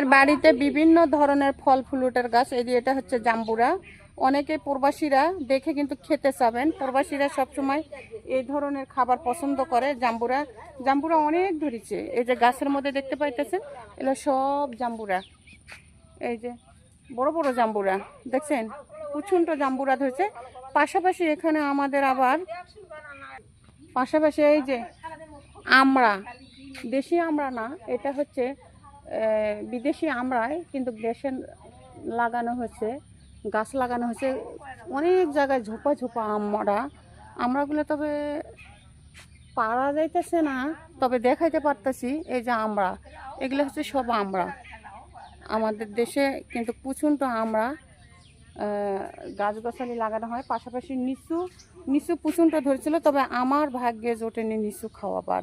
বাড়িতে বিভিন্ন ধরনের ফল ফ্রুটের গাছ, এই যে এটা হচ্ছে জাম্বুরা। অনেকে প্রবাসীরা দেখে কিন্তু খেতে চাবেন, প্রবাসীরা সবসময় এই ধরনের খাবার পছন্দ করে। জাম্বুরা জাম্বুরা অনেক ধরেছে, এই যে গাছের মধ্যে দেখতে পাইতেছেন, এগুলো সব জাম্বুরা। এই যে বড় বড় জাম্বুরা দেখছেন, প্রচণ্ড জাম্বুরা ধরেছে। পাশাপাশি এখানে আমাদের আবার পাশাপাশি এই যে আমড়া, দেশি আমড়া না, এটা হচ্ছে বিদেশি আমড়ায়, কিন্তু দেশে লাগানো হয়েছে, গাছ লাগানো হয়েছে অনেক জায়গায়, ঝোপা ঝোপা আমড়াগুলো তবে পারা যাইতেছে না, তবে দেখাইতে পারতেছি। এই যে আমড়া, এগুলো হচ্ছে সব আমড়া। আমাদের দেশে কিন্তু প্রচণ্ড আমড়া গাছগাছালি লাগানো হয়। পাশাপাশি নিচু প্রচণ্ড ধরেছিল, তবে আমার ভাগ্যে জোটেনি নিচু খাওয়াবার।